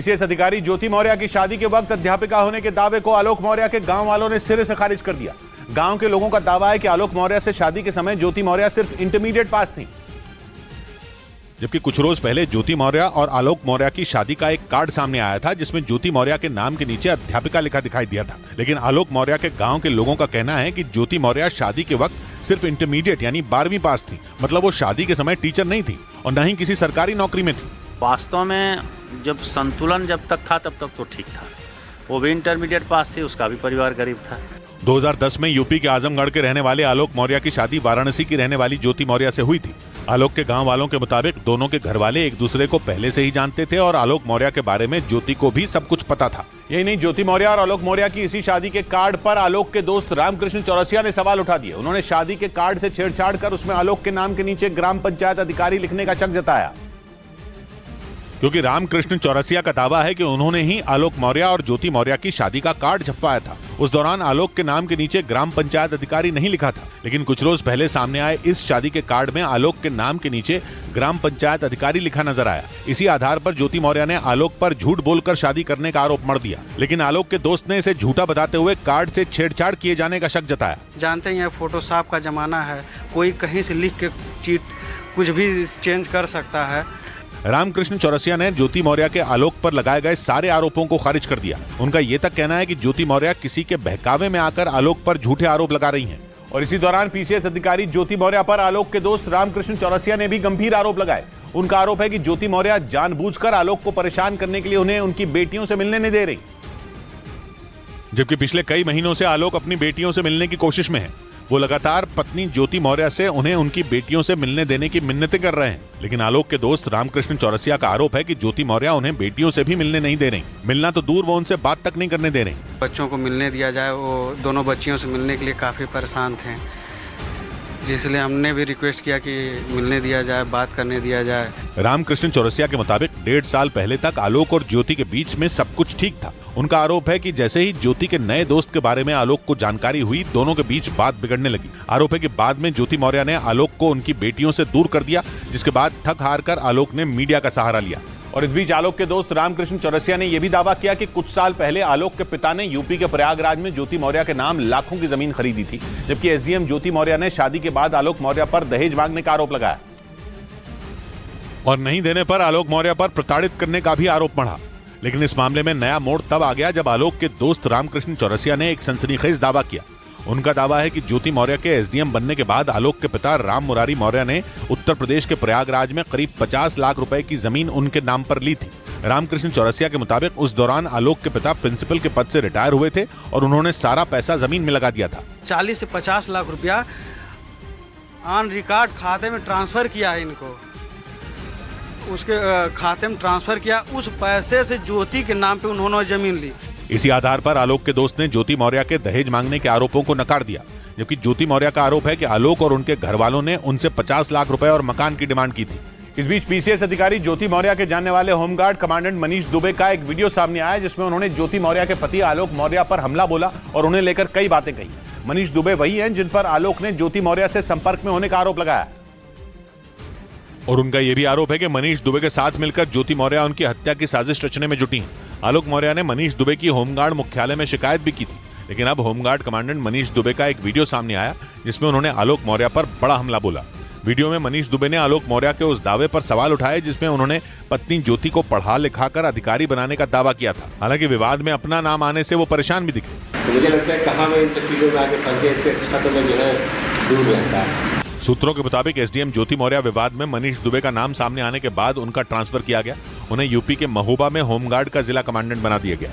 PCS अधिकारी ज्योति मौर्य की शादी के वक्त अध्यापिका होने के दावे को आलोक मौर्य के गांव वालों ने सिरे से खारिज कर दिया। गांव के लोगों का दावा है कि आलोक मौर्य से शादी के समय ज्योति मौर्य सिर्फ इंटरमीडिएट पास थी। जबकि कुछ रोज पहले ज्योति मौर्य और आलोक मौर्य की शादी का एक कार्ड सामने आया था जिसमें ज्योति मौर्य के नाम के नीचे अध्यापिका लिखा दिखाई दिया था। लेकिन आलोक मौर्य के गांव के लोगों का कहना है कि ज्योति मौर्य शादी के वक्त सिर्फ इंटरमीडिएट यानी 12वीं पास थी। मतलब वो शादी के समय टीचर नहीं थी और न ही किसी सरकारी नौकरी में थी। वास्तव में जब संतुलन जब तक था तब तक तो ठीक था। वो भी इंटरमीडिएट पास थी, उसका भी परिवार गरीब था। 2010 में यूपी के आजमगढ़ के रहने वाले आलोक मौर्य की शादी वाराणसी की रहने वाली ज्योति मौर्य से हुई थी। आलोक के गांव वालों के मुताबिक दोनों के घर वाले एक दूसरे को पहले से ही जानते थे और आलोक मौर्य के बारे में ज्योति को भी सब कुछ पता था। यही नहीं, ज्योति मौर्य और आलोक मौर्य की इसी शादी के कार्ड पर आलोक के दोस्त रामकृष्ण चौरसिया ने सवाल उठा दिए। उन्होंने शादी के कार्ड से छेड़छाड़ कर उसमें आलोक के नाम के नीचे ग्राम पंचायत अधिकारी लिखने का शक जताया, क्योंकि रामकृष्ण चौरसिया का दावा है कि उन्होंने ही आलोक मौर्य और ज्योति मौर्य की शादी का कार्ड छपवाया था। उस दौरान आलोक के नाम के नीचे ग्राम पंचायत अधिकारी नहीं लिखा था। लेकिन कुछ रोज पहले सामने आए इस शादी के कार्ड में आलोक के नाम के नीचे ग्राम पंचायत अधिकारी लिखा नजर आया। इसी आधार पर ज्योति मौर्य ने आलोक पर झूठ बोलकर शादी करने का आरोप मढ़ दिया। लेकिन आलोक के दोस्त ने इसे झूठा बताते हुए कार्ड से छेड़छाड़ किए जाने का शक जताया। जानते हैं फोटोशॉप का जमाना है, कोई कहीं से लिख के चीट कुछ भी चेंज कर सकता है। रामकृष्ण चौरसिया ने ज्योति मौर्य के आलोक पर लगाए गए सारे आरोपों को खारिज कर दिया। उनका ये तक कहना है कि ज्योति मौर्य किसी के बहकावे में आकर आलोक पर झूठे आरोप लगा रही हैं। और इसी दौरान पीसीएस अधिकारी ज्योति मौर्य पर आलोक के दोस्त रामकृष्ण चौरसिया ने भी गंभीर आरोप लगाए। उनका आरोप है कि ज्योति मौर्य जानबूझकर आलोक को परेशान करने के लिए उन्हें उनकी बेटियों से मिलने नहीं दे रही, जबकि पिछले कई महीनों से आलोक अपनी बेटियों से मिलने की कोशिश में है। वो लगातार पत्नी ज्योति मौर्य से उन्हें उनकी बेटियों से मिलने देने की मिन्नतें कर रहे हैं। लेकिन आलोक के दोस्त रामकृष्ण चौरसिया का आरोप है कि ज्योति मौर्य उन्हें बेटियों से भी मिलने नहीं दे रही। मिलना तो दूर, वो उनसे बात तक नहीं करने दे रही। बच्चों को मिलने दिया जाए, वो दोनों बच्चियों से मिलने के लिए काफ़ी परेशान थे, जिसलिए हमने भी रिक्वेस्ट किया कि मिलने दिया जाए, बात करने दिया जाए। रामकृष्ण चौरसिया के मुताबिक 1.5 साल पहले तक आलोक और ज्योति के बीच में सब कुछ ठीक था। उनका आरोप है कि जैसे ही ज्योति के नए दोस्त के बारे में आलोक को जानकारी हुई, दोनों के बीच बात बिगड़ने लगी। आरोप है कि बाद में ज्योति मौर्य ने आलोक को उनकी बेटियों से दूर कर दिया, जिसके बाद थक हार कर आलोक ने मीडिया का सहारा लिया। और इस बीच आलोक के दोस्त रामकृष्ण चौरसिया ने यह भी दावा किया कि कुछ साल पहले आलोक के पिता ने यूपी के प्रयागराज में ज्योति मौर्य के नाम लाखों की जमीन खरीदी थी, जबकि एसडीएम ज्योति मौर्य ने शादी के बाद आलोक मौर्य पर दहेज मांगने का आरोप लगाया और नहीं देने पर आलोक मौर्य पर प्रताड़ित करने का भी आरोप मढ़ा। लेकिन इस मामले में नया मोड़ तब आ गया जब आलोक के दोस्त रामकृष्ण चौरसिया ने एक सनसनीखेज दावा किया। उनका दावा है कि ज्योति मौर्य के एसडीएम बनने के बाद आलोक के पिता राम मुरारी मौर्य ने उत्तर प्रदेश के प्रयागराज में करीब 50 लाख रुपए की जमीन उनके नाम पर ली थी। रामकृष्ण चौरसिया के मुताबिक उस दौरान आलोक के पिता प्रिंसिपल के पद से रिटायर हुए थे और उन्होंने सारा पैसा जमीन में लगा दिया था। 40 से 50 लाख रुपया ऑन रिकॉर्ड खाते में ट्रांसफर किया है इनको, उसके खाते में ट्रांसफर किया। उस पैसे से ज्योति के नाम पे उन्होंने जमीन ली। इसी आधार पर आलोक के दोस्त ने ज्योति मौर्य के दहेज मांगने के आरोपों को नकार दिया, जबकि ज्योति मौर्य का आरोप है कि आलोक और उनके घर वालों ने उनसे 50 लाख रुपए और मकान की डिमांड की थी। इस बीच पीसीएस अधिकारी ज्योति मौर्य के जानने वाले होमगार्ड कमांडेंट मनीष दुबे का एक वीडियो सामने आया, जिसमें उन्होंने ज्योति मौर्य के पति आलोक मौर्य पर हमला बोला और उन्हें लेकर कई बातें कही। मनीष दुबे वही हैं जिन पर आलोक ने ज्योति मौर्य से संपर्क में होने का आरोप लगाया और उनका यह भी आरोप है कि मनीष दुबे के साथ मिलकर ज्योति मौर्य उनकी हत्या की साजिश रचने में जुटी हैं। आलोक मौर्य ने मनीष दुबे की होमगार्ड मुख्यालय में शिकायत भी की थी। लेकिन अब होमगार्ड कमांडेंट मनीष दुबे का एक वीडियो सामने आया, जिसमें उन्होंने आलोक मौर्य पर बड़ा हमला बोला। वीडियो में मनीष दुबे ने आलोक मौर्य के उस दावे पर सवाल उठाए जिसमें उन्होंने पत्नी ज्योति को पढ़ा लिखाकर अधिकारी बनाने का दावा किया था। हालांकि विवाद में अपना नाम आने से वो परेशान भी दिखे। तो मुझे लगता है कहाँ मैं इन सब चीजों में आगे फंस गया, इससे अच्छा तो मैं जो है दूर रहता। सूत्रों के मुताबिक एसडीएम ज्योति मौर्य विवाद में मनीष दुबे का नाम सामने आने के बाद उनका ट्रांसफर किया गया। उन्हें यूपी के महोबा में होमगार्ड का जिला कमांडेंट बना दिया गया।